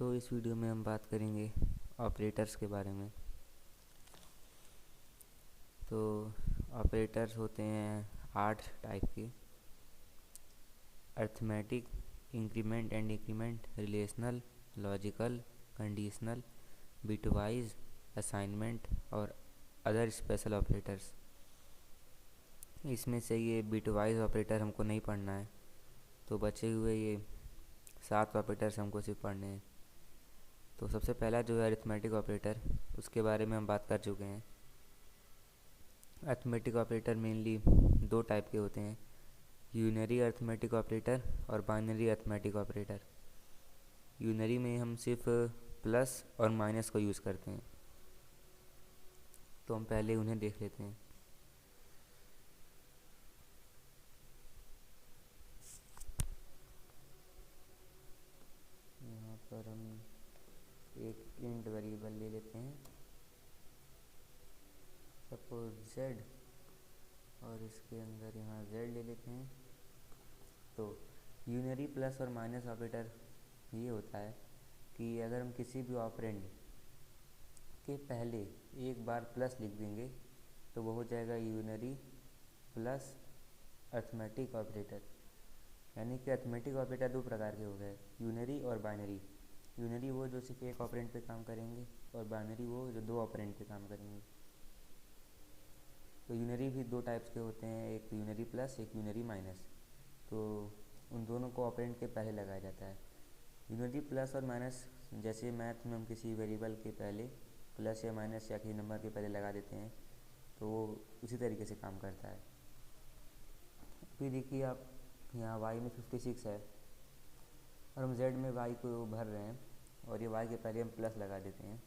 तो इस वीडियो में हम बात करेंगे ऑपरेटर्स के बारे में। तो ऑपरेटर्स होते हैं 8 टाइप के: arithmetic, increment and decrement, relational, logical, conditional, bitwise, assignment और अदर स्पेशल ऑपरेटर्स। इसमें से ये बिटवाइज ऑपरेटर हमको नहीं पढ़ना है, तो बचे हुए ये 7 ऑपरेटर्स हमको सिर्फ पढ़ने हैं। तो सबसे पहला जो है अरिथमेटिक ऑपरेटर, उसके बारे में हम बात कर चुके हैं। अरिथमेटिक ऑपरेटर मेनली 2 टाइप के होते हैं: यूनरी अरिथमेटिक ऑपरेटर और बाइनरी अरिथमेटिक ऑपरेटर। यूनरी में हम सिर्फ प्लस और माइनस को यूज़ करते हैं, तो हम पहले उन्हें देख लेते हैं। यहाँ पर हम एक इंट वेरिएबल ले लेते हैं, सपोज z, और इसके अंदर यहाँ z ले लेते हैं। तो यूनरी प्लस और माइनस ऑपरेटर ये होता है कि अगर हम किसी भी ऑपरेंड के पहले एक बार प्लस लिख देंगे तो वो हो जाएगा यूनरी प्लस अरिथमेटिक ऑपरेटर। यानी कि अरिथमेटिक ऑपरेटर 2 प्रकार के हो गए, यूनरी और बाइनरी। यूनरी वो जो सिर्फ एक ऑपरेंड पे काम करेंगे, और बाइनरी वो जो 2 ऑपरेंड पे काम करेंगे। तो यूनरी भी 2 टाइप्स के होते हैं, एक यूनरी प्लस, एक यूनरी माइनस। तो उन दोनों को ऑपरेंड के पहले लगाया जाता है। यूनरी प्लस और माइनस, जैसे मैथ में हम किसी वेरिएबल के पहले प्लस या माइनस या किसी नंबर के पहले लगा देते हैं, तो वो उसी तरीके से काम करता है। फिर देखिए आप, यहाँ y में 56 है और हम z में y को भर रहे हैं, और ये y के पहले हम प्लस लगा देते हैं।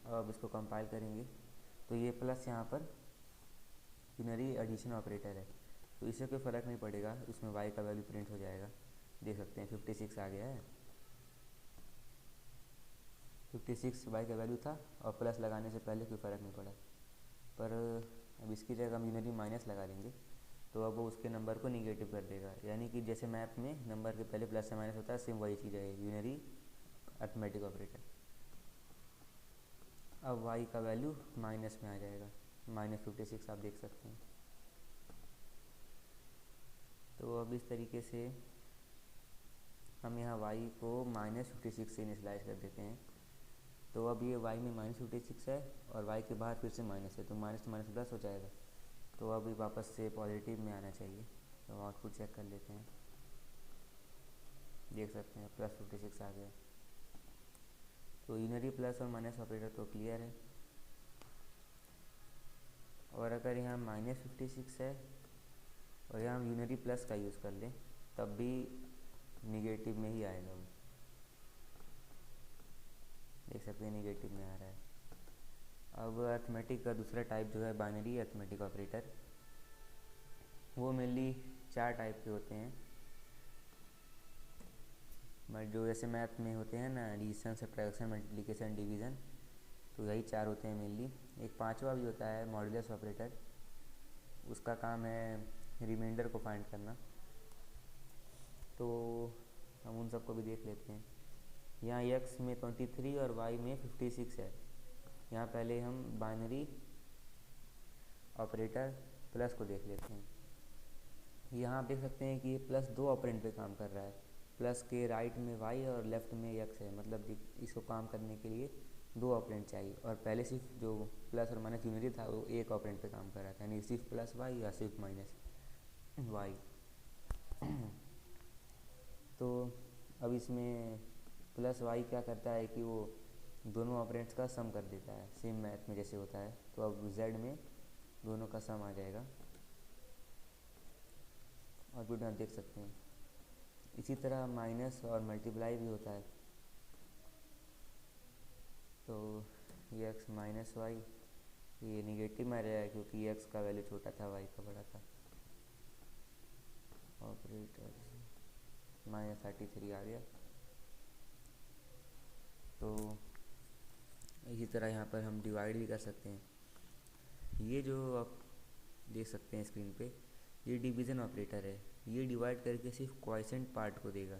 अब इसको कंपाइल करेंगे तो ये प्लस यहाँ पर यूनरी एडिशन ऑपरेटर है, तो इससे कोई फ़र्क नहीं पड़ेगा, इसमें y का वैल्यू प्रिंट हो जाएगा। देख सकते हैं 56 आ गया है। 56 y का वैल्यू था, और प्लस लगाने से पहले कोई फ़र्क नहीं पड़ा। पर अब इसकी जगह हम यूनरी माइनस लगा देंगे, तो अब वो उसके नंबर को निगेटिव कर देगा। यानी कि जैसे मैथ में नंबर के पहले प्लस या माइनस होता है, सेम वही चीज़ है यूनरी अरिथमेटिक ऑपरेटर। अब y का वैल्यू माइनस में आ जाएगा, -56 आप देख सकते हैं। तो अब इस तरीके से हम यहाँ y को -56 से इनिशियलाइज कर देते हैं। तो अब ये y में -56 है और y के बाहर फिर से माइनस है, तो माइनस तो माइनस प्लस हो जाएगा। तो अब ये वापस से पॉजिटिव में आना चाहिए। तो आउटपुट चेक कर लेते हैं, देख सकते हैं +56 आ गया। तो यूनरी प्लस और माइनस ऑपरेटर तो क्लियर है। और अगर यहाँ -56 है और यहाँ हम यूनरी प्लस का यूज़ कर लें, तब भी निगेटिव में ही आएगा वो। देख सकते हैं निगेटिव में आ रहा है। अब अरिथमेटिक का दूसरा टाइप जो है बाइनरी अरिथमेटिक ऑपरेटर, वो मेनली 4 टाइप के होते हैं। जो जैसे मैथ में होते हैं ना, एडिशन, सब्ट्रैक्शन, मल्टीप्लिकेशन, डिवीज़न, तो यही 4 होते हैं मेनली। एक 5वां भी होता है मॉडुलस ऑपरेटर, उसका काम है रिमाइंडर को फाइंड करना। तो हम उन सबको भी देख लेते हैं। यहाँ x में 23 और y में 56 है। यहाँ पहले हम बाइनरी ऑपरेटर प्लस को देख लेते हैं। यहाँ आप देख सकते हैं कि ये प्लस 2 ऑपरेंड पे काम कर रहा है। प्लस के राइट में y और लेफ़्ट में x है, मतलब इसको काम करने के लिए 2 ऑपरेंड चाहिए। और पहले सिर्फ जो प्लस और माइनस यूनिटी था वो एक ऑपरेंड पे काम कर रहा था, यानी सिर्फ प्लस y या सिर्फ माइनस y। तो अब इसमें प्लस y क्या करता है कि वो दोनों ऑपरेंड्स का सम कर देता है, सेम मैथ में जैसे होता है। तो अब z में दोनों का सम आ जाएगा, और वीडियो आप देख सकते हैं। इसी तरह माइनस और मल्टीप्लाई भी होता है। तो ये x माइनस वाई, ये निगेटिव में आ रहा है क्योंकि x का वैल्यू छोटा था, y का बड़ा था। ऑपरेटर -33 आ गया। तो इसी तरह यहाँ पर हम डिवाइड भी कर सकते हैं। ये जो आप देख सकते हैं स्क्रीन पे, ये डिवीज़न ऑपरेटर है। ये डिवाइड करके सिर्फ क्वॉशेंट पार्ट को देगा,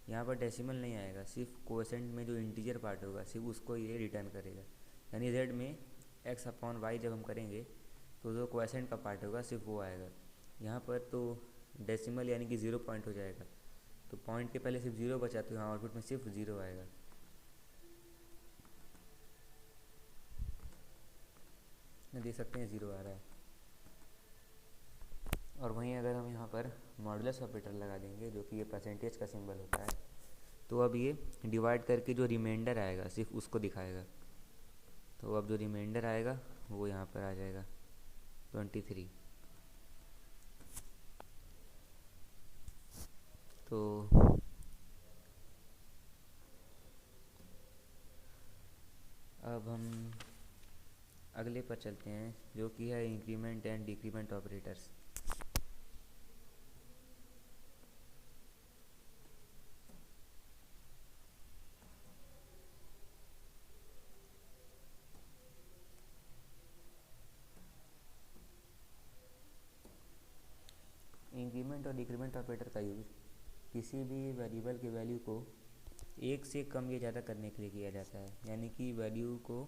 यहाँ पर डेसिमल नहीं आएगा, सिर्फ कोएफिशिएंट में जो इंटीजर पार्ट होगा सिर्फ उसको ये रिटर्न करेगा। यानी जेड में एक्स अपॉन वाई जब हम करेंगे तो जो कोएफिशिएंट का पार्ट होगा सिर्फ वो आएगा। यहाँ पर तो डेसिमल यानी कि 0 पॉइंट हो जाएगा, तो पॉइंट के पहले सिर्फ 0 बचा, तो यहाँ आउटपुट में सिर्फ 0 आएगा। देख सकते हैं 0 आ रहा है। और वहीं अगर हम यहाँ पर मॉडुलस ऑपरेटर लगा देंगे जो कि ये परसेंटेज का सिंबल होता है, तो अब ये डिवाइड करके जो रिमाइंडर आएगा सिर्फ उसको दिखाएगा। तो अब जो रिमाइंडर आएगा वो यहाँ पर आ जाएगा 23। तो अब हम अगले पर चलते हैं जो कि है increment and decrement operators. Increment और डिक्रीमेंट ऑपरेटर का यूज़ किसी भी वेरिएबल के वैल्यू को एक से कम या ज़्यादा करने के लिए किया जाता है, यानी कि वैल्यू को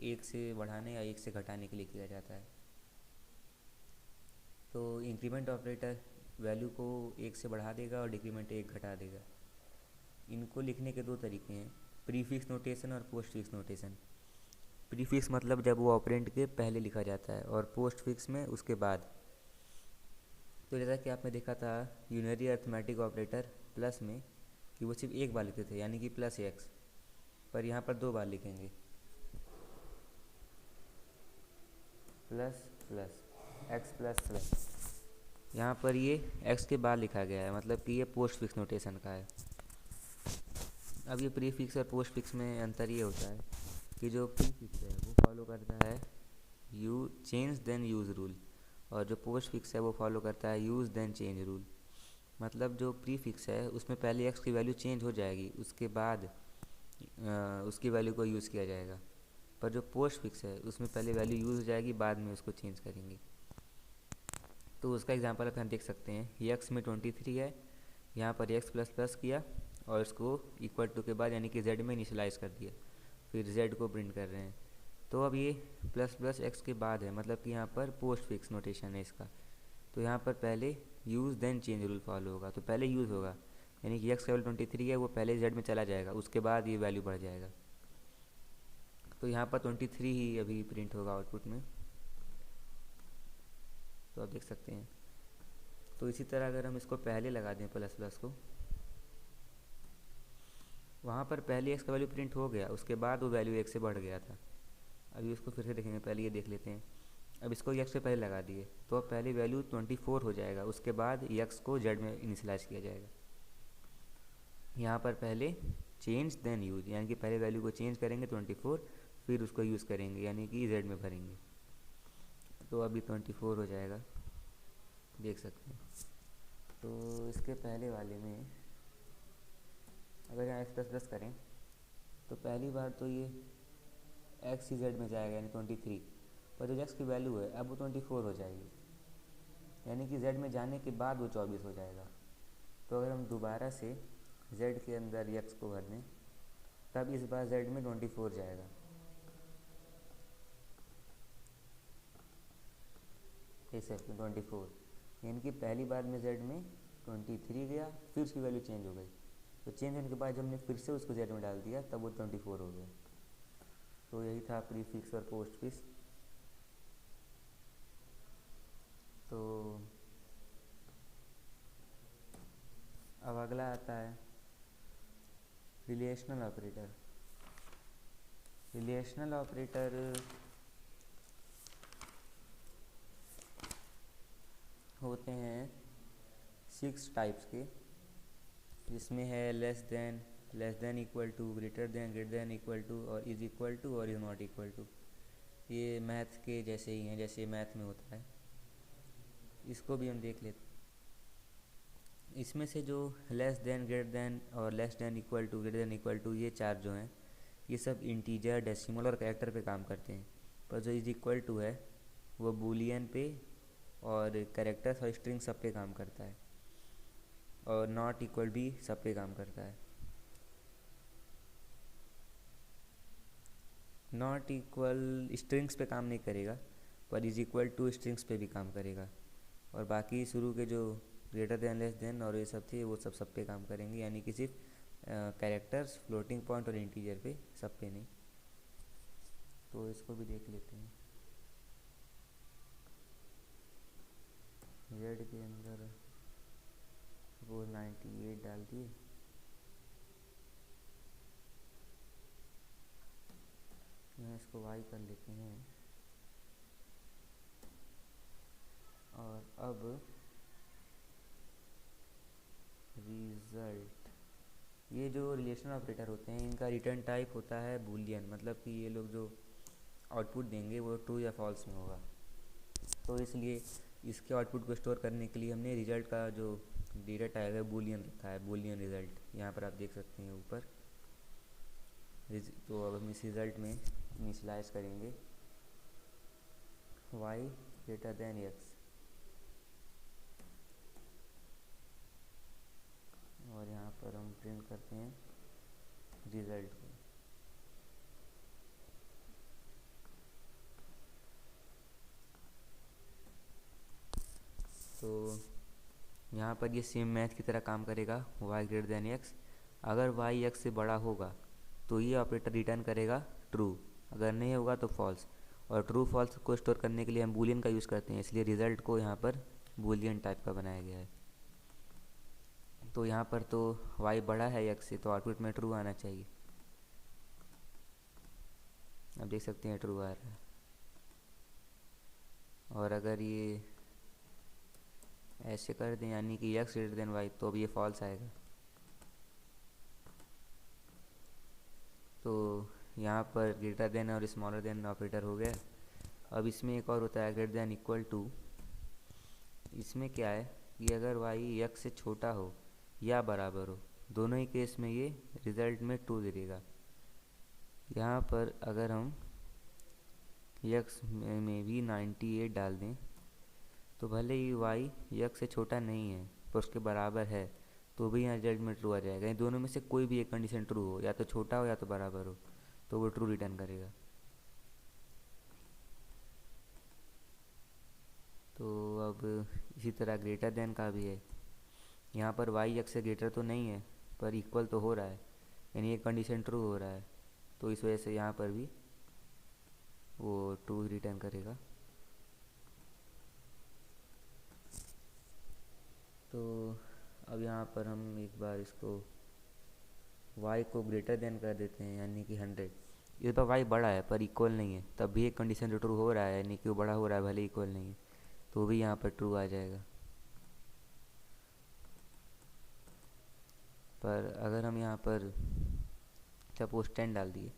एक से बढ़ाने या एक से घटाने के लिए किया जाता है। तो इंक्रीमेंट ऑपरेटर वैल्यू को एक से बढ़ा देगा और डिक्रीमेंट एक घटा देगा। इनको लिखने के दो तरीके हैं, प्रीफिक्स नोटेशन और पोस्ट फिक्स नोटेशन। प्रीफिक्स मतलब जब वो ऑपरेंड के पहले लिखा जाता है, और पोस्ट फिक्स में उसके बाद। तो जैसा कि आपने देखा था यूनरी अर्थमेटिक ऑपरेटर प्लस में कि वो सिर्फ एक बार लिखते थे, यानी कि प्लस एक्स, पर यहाँ पर 2 बार लिखेंगे, plus plus x plus plus. यहाँ पर ये एक्स के बाद लिखा गया है, मतलब कि ये पोस्ट फिक्स नोटेशन का है। अब ये प्री फिक्स और पोस्ट फिक्स में अंतर ये होता है कि जो प्री फिक्स है वो फॉलो करता है you change then use rule, और जो पोस्ट फिक्स है वो फॉलो करता है यूज़ देन चेंज रूल। मतलब जो प्री फिक्स है उसमें पहले एक्स की वैल्यू चेंज हो जाएगी, उसके बाद उसकी वैल्यू को यूज़ किया जाएगा। पर जो पोस्ट फिक्स है उसमें पहले वैल्यू यूज़ हो जाएगी, बाद में उसको चेंज करेंगे। तो उसका एग्जांपल अपन देख सकते हैं, एक्स में 23 है, यहाँ पर एक्स प्लस प्लस किया और इसको इक्वल टू के बाद यानी कि जेड में इनिशलाइज कर दिया, फिर जेड को प्रिंट कर रहे हैं। तो अब ये प्लस प्लस एक्स के बाद है, मतलब कि यहाँ पर पोस्ट फिक्स नोटेशन है इसका। तो यहाँ पर पहले use then change rule follow होगा, तो पहले यूज़ होगा, यानी कि एक्स का वैल्यू 23 है वो पहले जेड में चला जाएगा, उसके बाद ये वैल्यू बढ़ जाएगा। तो यहाँ पर 23 ही अभी प्रिंट होगा आउटपुट में, तो आप देख सकते हैं। तो इसी तरह अगर हम इसको पहले लगा दें प्लस प्लस को, वहाँ पर पहले एक्स का वैल्यू प्रिंट हो गया, उसके बाद वो वैल्यू एक से बढ़ गया था। अभी उसको फिर से देखेंगे, पहले ये देख लेते हैं। अब इसको एक्स से पहले लगा दिए तो अब पहले वैल्यू 24 हो जाएगा, उसके बाद एक्स को जेड में इनिशलाइज किया जाएगा। यहाँ पर पहले चेंज देन यूज, यानी कि पहले वैल्यू को चेंज करेंगे 24, फिर उसको यूज़ करेंगे यानी कि जेड में भरेंगे। तो अभी 24 हो जाएगा, देख सकते हैं। तो इसके पहले वाले में अगर यहाँ एक्स प्लस प्लस करें तो पहली बार तो ये एक्स ही जेड में जाएगा यानी 23, पर जो एक्स की वैल्यू है अब वो 24 हो जाएगी, यानी कि जेड में जाने के बाद वो 24 हो जाएगा। तो अगर हम दोबारा से जेड के अंदर एक्स को भर दें तब इस बार जेड में 24 जाएगा। ऐसे 24, यानी कि पहली बार में जेड में 23 गया, फिर उसकी वैल्यू चेंज हो गई, तो चेंज होने के बाद जब हमने फिर से उसको जेड में डाल दिया तब वो 24 हो गया। तो यही था प्री फिक्स और पोस्ट फिक्स। तो अब अगला आता है रिलेशनल ऑपरेटर। रिलेशनल ऑपरेटर होते हैं 6 टाइप्स के, जिसमें है less than equal to, greater than equal to, और इज इक्वल टू, और इज नॉट इक्वल टू। ये मैथ के जैसे ही हैं, जैसे मैथ में होता है। इसको भी हम देख लेते। इसमें से जो लेस देन, ग्रेटर देन और less than equal to, greater than equal to, ये 4 जो हैं ये सब इंटीजर, डेसिमल और कैरेक्टर पे काम करते हैं। पर जो इज इक्वल टू है वो बूलियन पे और कैरेक्टर्स और स्ट्रिंग सब पे काम करता है। और नॉट इक्वल भी सब पे काम करता है। नॉट इक्वल स्ट्रिंग्स पे काम नहीं करेगा, पर इज इक्वल टू स्ट्रिंग्स पे भी काम करेगा। और बाकी शुरू के जो ग्रेटर देन लेस देन और ये सब थे वो सब पे काम करेंगे, यानी कि सिर्फ कैरेक्टर्स, फ्लोटिंग पॉइंट और इंटीजर पे, सब पे नहीं। तो इसको भी देख लेते हैं। जेड के अंदर वो 98 डाल दिए, यहाँ इसको वाई कर लेते हैं। और अब रिजल्ट, ये जो रिलेशन ऑपरेटर होते हैं इनका रिटर्न टाइप होता है बूलियन, मतलब कि ये लोग जो आउटपुट देंगे वो ट्रू या फॉल्स में होगा। तो इसलिए इसके आउटपुट को स्टोर करने के लिए हमने रिजल्ट का जो डेटा टाइप है बूलियन रखा है, बूलियन रिजल्ट, यहाँ पर आप देख सकते हैं ऊपर। तो अब हम इस रिज़ल्ट में इनिशियलाइज करेंगे y ग्रेटर देन x, और यहाँ पर हम प्रिंट करते हैं रिज़ल्ट को। तो यहाँ पर ये सेम मैथ की तरह काम करेगा, y ग्रेटर देन x। अगर y x से बड़ा होगा तो ये ऑपरेटर रिटर्न करेगा ट्रू, अगर नहीं होगा तो फॉल्स। और ट्रू फॉल्स को स्टोर करने के लिए हम बूलियन का यूज़ करते हैं, इसलिए रिज़ल्ट को यहाँ पर बूलियन टाइप का बनाया गया है। तो यहाँ पर तो y बड़ा है x से, तो आउटपुट में ट्रू आना चाहिए। अब देख सकते हैं ट्रू आ रहा है। और अगर ये ऐसे कर दें यानी कि x ग्रेटर देन y, तो अब ये फॉल्स आएगा। तो यहाँ पर ग्रेटर देन और स्मॉलर देन ऑपरेटर हो गया। अब इसमें एक और होता है ग्रेटर देन इक्वल टू। इसमें क्या है कि अगर y x से छोटा हो या बराबर हो, दोनों ही केस में ये रिज़ल्ट में ट्रू देगा। यहाँ पर अगर हम x में भी 98 डाल दें तो भले ही y x से छोटा नहीं है पर उसके बराबर है, तो भी यहाँ रिजल्ट में ट्रू आ जाएगा। इन दोनों में से कोई भी एक कंडीशन ट्रू हो, या तो छोटा हो या तो बराबर हो, तो वो ट्रू रिटर्न करेगा। तो अब इसी तरह ग्रेटर देन का भी है। यहाँ पर y x से ग्रेटर तो नहीं है पर इक्वल तो हो रहा है, यानी एक कंडीशन ट्रू हो रहा है, तो इस वजह से यहाँ पर भी वो ट्रू रिटर्न करेगा। तो अब यहाँ पर हम एक बार इसको y को ग्रेटर देन कर देते हैं, यानी कि 100। इस बार y बड़ा है पर इक्वल नहीं है, तब भी एक कंडीशन जो ट्रू हो रहा है, यानी कि वो बड़ा हो रहा है भले इक्वल नहीं है, तो भी यहाँ पर ट्रू आ जाएगा। पर अगर हम यहाँ पर सपोज 10 डाल दिए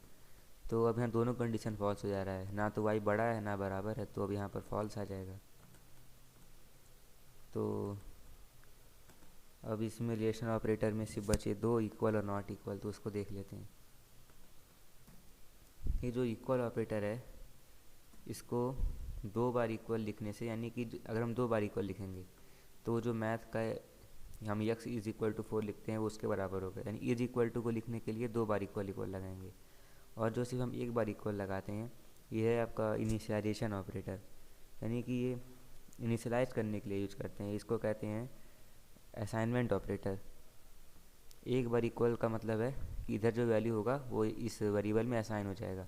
तो अब यहाँ दोनों कंडीशन फॉल्स हो जा रहा है, ना तो y बड़ा है ना बराबर है, तो अब यहाँ पर फॉल्स आ जाएगा। तो अब इसमें रिलेशन ऑपरेटर में सिर्फ बचे दो, इक्वल और नॉट इक्वल, तो उसको देख लेते हैं। ये जो इक्वल ऑपरेटर है इसको दो बार इक्वल लिखने से, यानी कि अगर हम दो बार इक्वल लिखेंगे तो जो मैथ का हम x इज इक्वल टू 4 लिखते हैं वो उसके बराबर होगा, यानी इज इक्वल टू को लिखने के लिए दो बार इक्वल इक्वल लगाएंगे। और जो सिर्फ हम एक बार इक्वल लगाते हैं ये है आपका इनिशियलाइजेशन ऑपरेटर, यानी कि ये इनिशियलाइज करने के लिए यूज करते हैं। इसको कहते हैं असाइनमेंट ऑपरेटर। एक बार इक्वल का मतलब है कि इधर जो वैल्यू होगा वो इस वेरिएबल में असाइन हो जाएगा,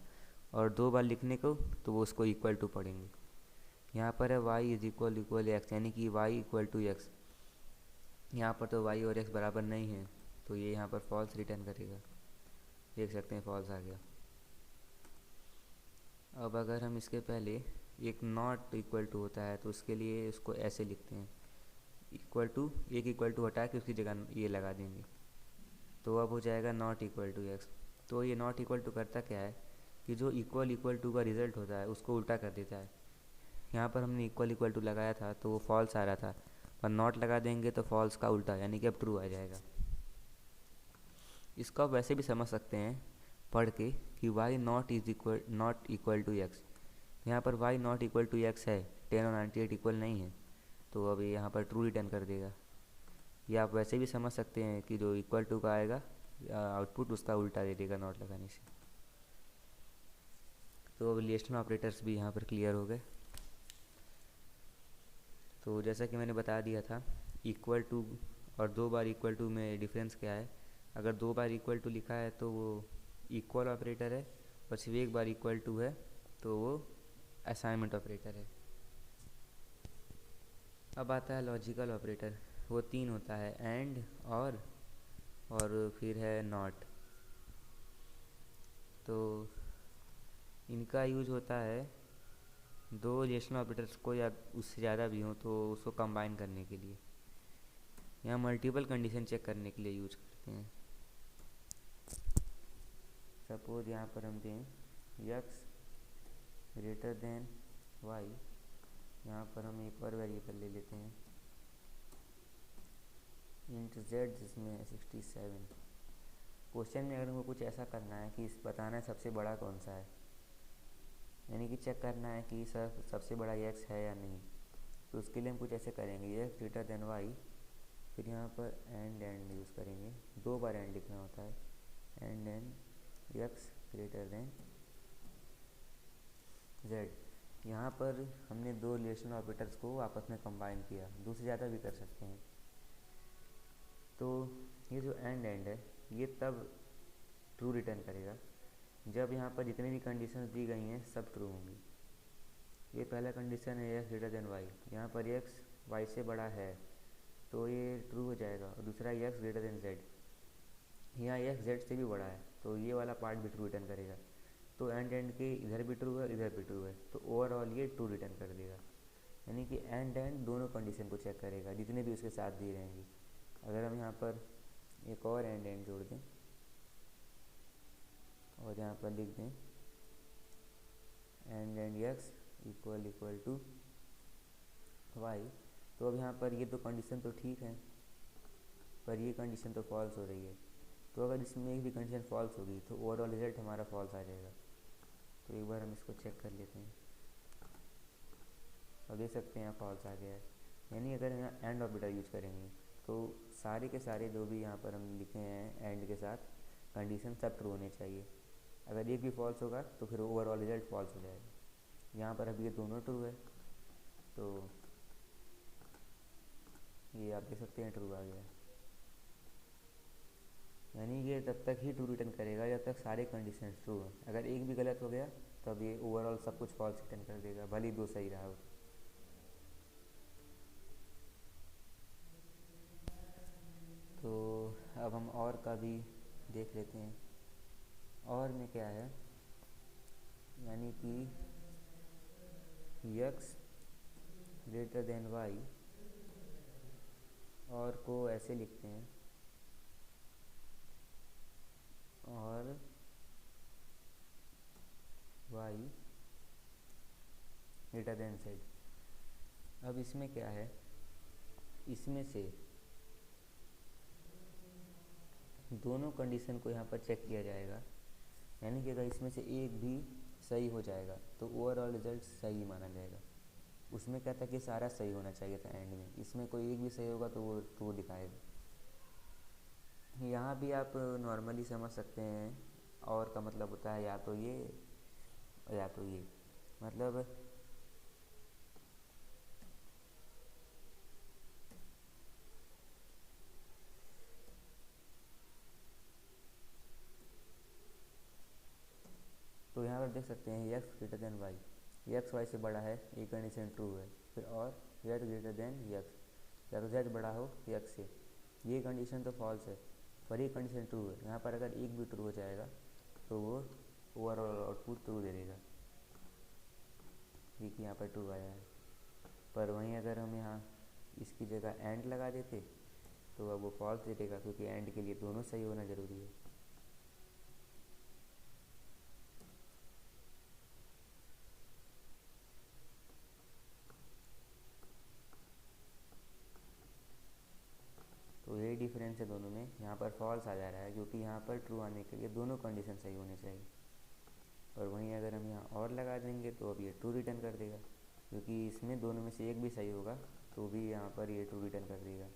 और दो बार लिखने को तो वो उसको इक्वल टू पढ़ेंगे। यहाँ पर है y is equal equal x, यानी कि y इक्वल टू एक्स। यहाँ पर तो y और x बराबर नहीं है, तो ये यहाँ पर फॉल्स रिटर्न करेगा। देख सकते हैं फॉल्स आ गया। अब अगर हम इसके पहले एक नॉट इक्वल टू होता है तो उसके लिए उसको ऐसे लिखते हैं, इक्वल टू, एक इक्वल टू हटा के उसकी जगह ये लगा देंगे, तो अब हो जाएगा नॉट इक्वल टू एक्स। तो ये नॉट इक्वल टू करता क्या है कि जो इक्वल इक्वल टू का रिज़ल्ट होता है उसको उल्टा कर देता है। यहाँ पर हमने इक्वल इक्वल टू लगाया था तो वो फॉल्स आ रहा था, पर नॉट लगा देंगे तो फॉल्स का उल्टा, यानी कि अब ट्रू आ जाएगा। इसको आप वैसे भी समझ सकते हैं पढ़ के कि y not equal to x. यहाँ पर y not equal to x है, 10 और 98 इक्वल नहीं है, तो अब यहाँ पर ट्रू रिटर्न कर देगा। या आप वैसे भी समझ सकते हैं कि जो इक्वल टू का आएगा आउटपुट उसका उल्टा दे देगा नॉट लगाने से। तो अब रिलेशनल ऑपरेटर्स भी यहाँ पर क्लियर हो गए। तो जैसा कि मैंने बता दिया था, इक्वल टू और 2 बार इक्वल टू में डिफरेंस क्या है। अगर 2 बार इक्वल टू लिखा है तो वो इक्वल ऑपरेटर है, और सिर्फ 1 बार इक्वल टू है तो वो असाइनमेंट ऑपरेटर है। अब आता है लॉजिकल ऑपरेटर। वो 3 होता है, एंड, और फिर है नॉट। तो इनका यूज होता है 2 रिलेशनल ऑपरेटर्स को या उससे ज़्यादा भी हों तो उसको कंबाइन करने के लिए, या मल्टीपल कंडीशन चेक करने के लिए यूज करते हैं। सपोज यहाँ पर हम दें x ग्रेटर देन y, यहाँ पर हम एक और वेरिएबल ले लेते हैं इंट z, जिसमें है 67। क्वेश्चन में अगर हमको कुछ ऐसा करना है कि इस बताना है सबसे बड़ा कौन सा है, यानी कि चेक करना है कि सर सबसे बड़ा x है या नहीं, तो उसके लिए हम कुछ ऐसे करेंगे x ग्रेटर देन y, फिर यहाँ पर एंड यूज़ करेंगे। 2 बार एंड लिखना होता है, and x greater than z। यहाँ पर हमने 2 रिलेशनल ऑपरेटर्स को आपस में कंबाइन किया, 2 से ज़्यादा भी कर सकते हैं। तो ये जो एंड है ये तब ट्रू रिटर्न करेगा जब यहाँ पर जितनी भी कंडीशंस दी गई हैं सब ट्रू होंगी। ये पहला कंडीशन है x ग्रेटर देन y, यहाँ पर x y से बड़ा है तो ये ट्रू हो जाएगा। और दूसरा x ग्रेटर देन z, यहाँ x z से भी बड़ा है तो ये वाला पार्ट भी ट्रू रिटर्न करेगा। तो एंड के इधर भी ट्रू है इधर भी ट्रू है, तो ओवरऑल ये ट्रू रिटर्न कर देगा। यानी कि एंड दोनों कंडीशन को चेक करेगा जितने भी उसके साथ दी रहेंगी। अगर हम यहाँ पर एक और एंड जोड़ दें और यहाँ पर लिख दें and x equal to y, तो अब यहाँ पर ये तो कंडीशन तो ठीक है पर ये कंडीशन तो फॉल्स हो रही है। तो अगर इसमें एक भी कंडीशन फॉल्स होगी तो ओवरऑल रिजल्ट हमारा फॉल्स आ जाएगा। तो एक बार हम इसको चेक कर लेते हैं और देख सकते हैं यहाँ फॉल्स आ गया है। यानी अगर हम यहाँ एंड ऑपरेटर यूज करेंगे तो सारे के सारे जो भी यहाँ पर हम लिखे हैं एंड के साथ कंडीशन सब ट्रू होने चाहिए। अगर एक भी फॉल्स होगा तो फिर ओवरऑल रिजल्ट फॉल्स हो जाएगा। यहाँ पर अभी ये दोनों ट्रू है तो ये आप देख सकते हैं ट्रू आ गया। यानी ये तब तक ही ट्रू रिटर्न करेगा जब तक सारे कंडीशन ट्रू हैं। अगर एक भी गलत हो गया तब ये ओवरऑल सब कुछ फॉल्स रिटर्न कर देगा, भले ही 2 सही रहा हो। तो अब हम और का भी देख लेते हैं। और में क्या है, यानी कि x ग्रेटर देन y, और को ऐसे लिखते हैं और y ग्रेटर देन z। अब इसमें क्या है, इसमें से दोनों कंडीशन को यहाँ पर चेक किया जाएगा। यानी कि अगर इसमें से एक भी सही हो जाएगा तो ओवरऑल रिजल्ट सही माना जाएगा। उसमें क्या था कि सारा सही होना चाहिए था एंड में, इसमें कोई एक भी सही होगा तो वो ट्रू दिखाएगा। यहाँ भी आप नॉर्मली समझ सकते हैं, और का मतलब होता है या तो ये या तो ये, मतलब तो यहाँ पर देख सकते हैं x greater than y, x y से बड़ा है ये कंडीशन ट्रू है। फिर और z ग्रेटर देन x, या तो z बड़ा हो x से, ये कंडीशन तो फॉल्स है पर ये कंडीशन ट्रू है। यहाँ पर अगर एक भी ट्रू हो जाएगा तो वो ओवरऑल आउटपुट ट्रू दे देगा, देखिए यहाँ पर ट्रू आया है। पर वहीं अगर हम यहाँ इसकी जगह एंड लगा देते तो अब वो फॉल्स दे देगा, क्योंकि एंड के लिए दोनों सही होना ज़रूरी है। तो यही डिफरेंस है दोनों में, यहाँ पर फॉल्स आ जा रहा है क्योंकि यहाँ पर ट्रू आने के लिए दोनों कंडीशन सही होने चाहिए। और वहीं अगर हम यहाँ और लगा देंगे तो अब ये ट्रू रिटर्न कर देगा, क्योंकि इसमें दोनों में से एक भी सही होगा तो भी यहाँ पर ये ट्रू रिटर्न कर देगा।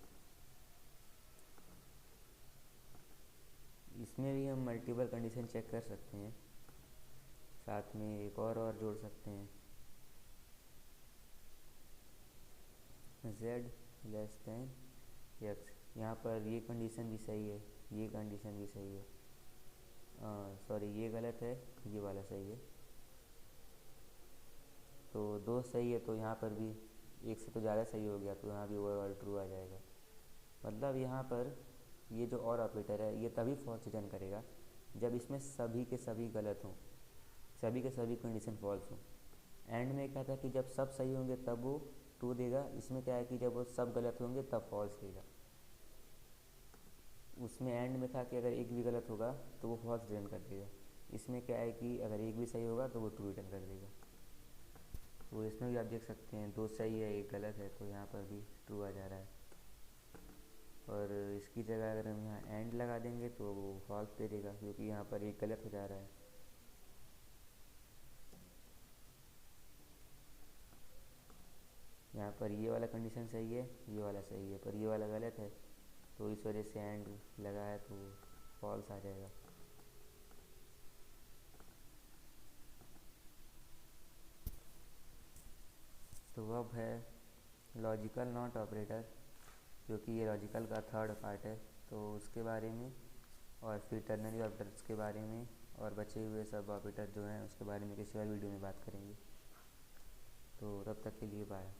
इसमें भी हम मल्टीपल कंडीशन चेक कर सकते हैं, साथ में एक और जोड़ सकते हैं, z लेस दैन x। यहाँ पर ये कंडीशन भी सही है, ये कंडीशन भी सही है, सॉरी ये गलत है, ये वाला सही है। तो दो सही है, तो यहाँ पर भी एक से तो ज़्यादा सही हो गया, तो यहाँ भी ओवरऑल ट्रू आ जाएगा। मतलब यहाँ पर ये जो और ऑपरेटर है ये तभी फॉल्स रिटर्न करेगा जब इसमें सभी के सभी गलत हों, सभी के सभी कंडीशन फॉल्स हों। एंड में क्या था कि जब सब सही होंगे तब वो ट्रू देगा, इसमें क्या है कि जब वो सब गलत होंगे तब फॉल्स देगा। उसमें एंड में था कि अगर एक भी गलत होगा तो वो फॉल्स रिटर्न कर देगा, इसमें क्या है कि अगर एक भी सही होगा तो वो ट्रू रिटर्न कर देगा। तो इसमें भी आप देख सकते हैं दो सही है एक गलत है, तो यहाँ पर भी ट्रू आ जा रहा है। और इसकी जगह अगर हम यहाँ एंड लगा देंगे तो वो फॉल्स दे देगा, क्योंकि यहाँ पर एक गलत हो जा रहा है। यहाँ पर ये वाला कंडीशन सही है, ये वाला सही है, पर ये वाला गलत है, तो इस वजह से एंड लगा है तो फॉल्स आ जाएगा। तो अब है लॉजिकल नॉट ऑपरेटर, जो कि ये लॉजिकल का थर्ड पार्ट है, तो उसके बारे में और फिर टर्नरी ऑपरेटर्स के बारे में और बचे हुए सब ऑपरेटर जो हैं उसके बारे में किसी और वीडियो में बात करेंगे। तो तब तक के लिए बाय।